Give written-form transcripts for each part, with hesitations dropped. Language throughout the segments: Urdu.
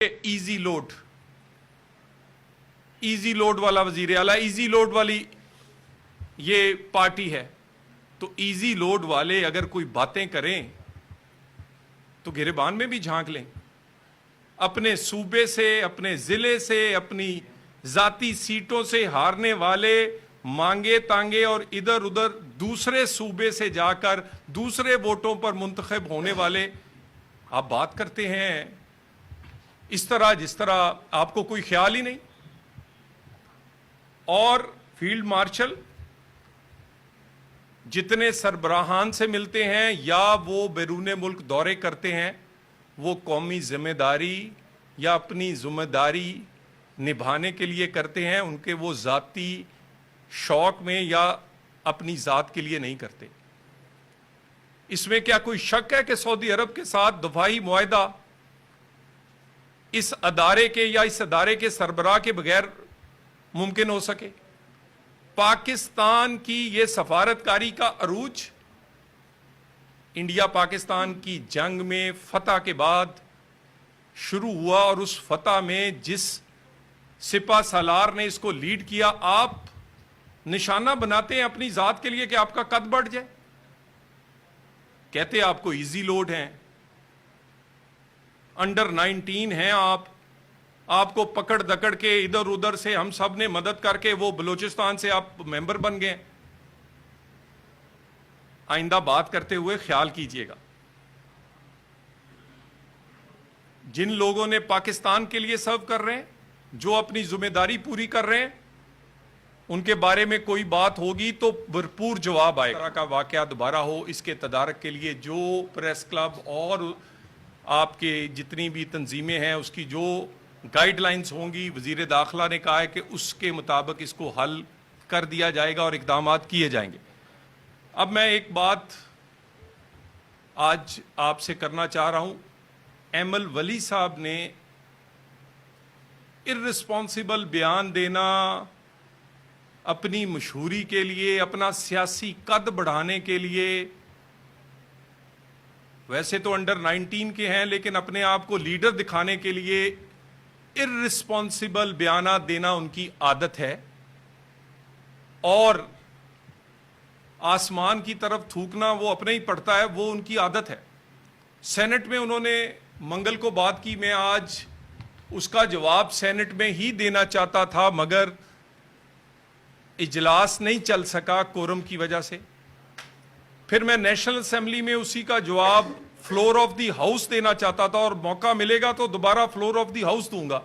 ایزی لوڈ والا وزیر اعلیٰ، ایزی لوڈ والی یہ پارٹی ہے. تو ایزی لوڈ والے اگر کوئی باتیں کریں تو گریبان میں بھی جھانک لیں. اپنے صوبے سے، اپنے ضلع سے، اپنی ذاتی سیٹوں سے ہارنے والے مانگے تانگے اور ادھر ادھر دوسرے صوبے سے جا کر دوسرے ووٹوں پر منتخب ہونے والے آپ بات کرتے ہیں اس طرح جس طرح آپ کو کوئی خیال ہی نہیں. اور فیلڈ مارشل جتنے سربراہان سے ملتے ہیں یا وہ بیرون ملک دورے کرتے ہیں وہ قومی ذمہ داری یا اپنی ذمہ داری نبھانے کے لیے کرتے ہیں، ان کے وہ ذاتی شوق میں یا اپنی ذات کے لیے نہیں کرتے. اس میں کیا کوئی شک ہے کہ سعودی عرب کے ساتھ دفاعی معاہدہ اس ادارے کے یا اس ادارے کے سربراہ کے بغیر ممکن ہو سکے؟ پاکستان کی یہ سفارتکاری کا عروج انڈیا پاکستان کی جنگ میں فتح کے بعد شروع ہوا، اور اس فتح میں جس سپہ سالار نے اس کو لیڈ کیا، آپ نشانہ بناتے ہیں اپنی ذات کے لیے کہ آپ کا قد بڑھ جائے. کہتے آپ کو ایزی لوڈ ہیں، انڈر 19 ہیں آپ کو پکڑ دکڑ کے ادھر ادھر سے ہم سب نے مدد کر کے وہ بلوچستان سے آپ ممبر بن گئے. آئندہ بات کرتے ہوئے خیال کیجئے گا، جن لوگوں نے پاکستان کے لیے سرو کر رہے ہیں، جو اپنی ذمہ داری پوری کر رہے ہیں، ان کے بارے میں کوئی بات ہوگی تو بھرپور جواب آئے گا. اس طرح کا واقعہ دوبارہ ہو، اس کے تدارک کے لیے جو پریس کلب اور آپ کے جتنی بھی تنظیمیں ہیں اس کی جو گائیڈ لائنز ہوں گی، وزیر داخلہ نے کہا ہے کہ اس کے مطابق اس کو حل کر دیا جائے گا اور اقدامات کیے جائیں گے. اب میں ایک بات آج آپ سے کرنا چاہ رہا ہوں. ایمل ولی صاحب نے ارسپانسبل بیان دینا اپنی مشہوری کے لیے، اپنا سیاسی قد بڑھانے کے لیے، ویسے تو انڈر 19 کے ہیں لیکن اپنے آپ کو لیڈر دکھانے کے لیے ارسپانسبل بیانات دینا ان کی عادت ہے، اور آسمان کی طرف تھوکنا وہ اپنے ہی پڑتا ہے، وہ ان کی عادت ہے. سینٹ میں انہوں نے منگل کو بات کی، میں آج اس کا جواب سینٹ میں ہی دینا چاہتا تھا مگر اجلاس نہیں چل سکا کورم کی وجہ سے. پھر میں نیشنل اسمبلی میں اسی کا جواب فلور آف دی ہاؤس دینا چاہتا تھا، اور موقع ملے گا تو دوبارہ فلور آف دی ہاؤس دوں گا،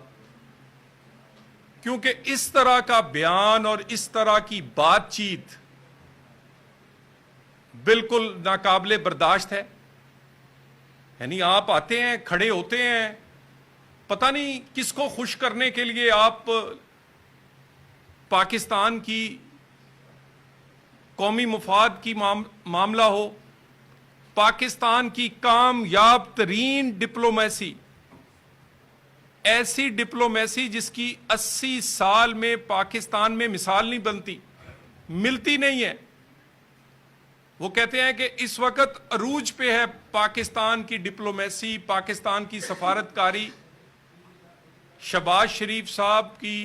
کیونکہ اس طرح کا بیان اور اس طرح کی بات چیت بالکل ناقابل برداشت ہے. یعنی آپ آتے ہیں، کھڑے ہوتے ہیں، پتہ نہیں کس کو خوش کرنے کے لیے آپ پاکستان کی قومی مفاد کی معاملہ ہو، پاکستان کی کامیاب ترین ڈپلومیسی، ایسی ڈپلومیسی جس کی 80 سال میں پاکستان میں مثال نہیں بنتی، ملتی نہیں ہے. وہ کہتے ہیں کہ اس وقت عروج پہ ہے پاکستان کی ڈپلومیسی، پاکستان کی سفارتکاری. شہباز شریف صاحب کی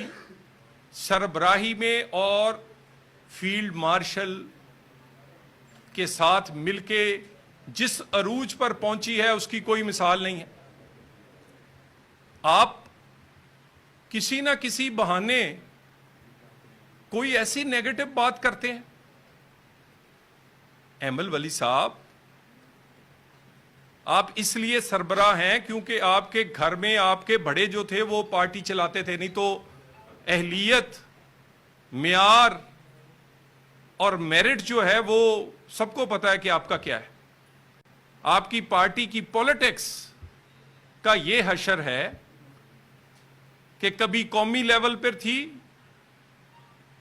سربراہی میں اور فیلڈ مارشل کے ساتھ مل کے جس عروج پر پہنچی ہے اس کی کوئی مثال نہیں ہے. آپ کسی نہ کسی بہانے کوئی ایسی نیگیٹو بات کرتے ہیں. ایمل ولی صاحب، آپ اس لیے سربراہ ہیں کیونکہ آپ کے گھر میں آپ کے بڑے جو تھے وہ پارٹی چلاتے تھے، نہیں تو اہلیت، معیار اور میرٹ جو ہے وہ سب کو پتا ہے کہ آپ کا کیا ہے. آپ کی پارٹی کی پولیٹکس کا یہ حشر ہے کہ کبھی قومی لیول پر تھی،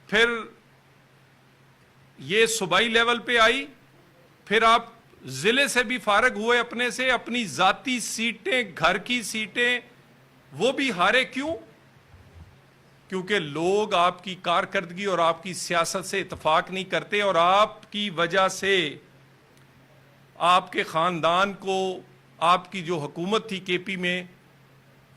پھر یہ صوبائی لیول پہ آئی، پھر آپ ضلع سے بھی فارغ ہوئے اپنے سے، اپنی ذاتی سیٹیں، گھر کی سیٹیں وہ بھی ہارے. کیوں؟ کیونکہ لوگ آپ کی کارکردگی اور آپ کی سیاست سے اتفاق نہیں کرتے، اور آپ کی وجہ سے آپ کے خاندان کو، آپ کی جو حکومت تھی کے پی میں،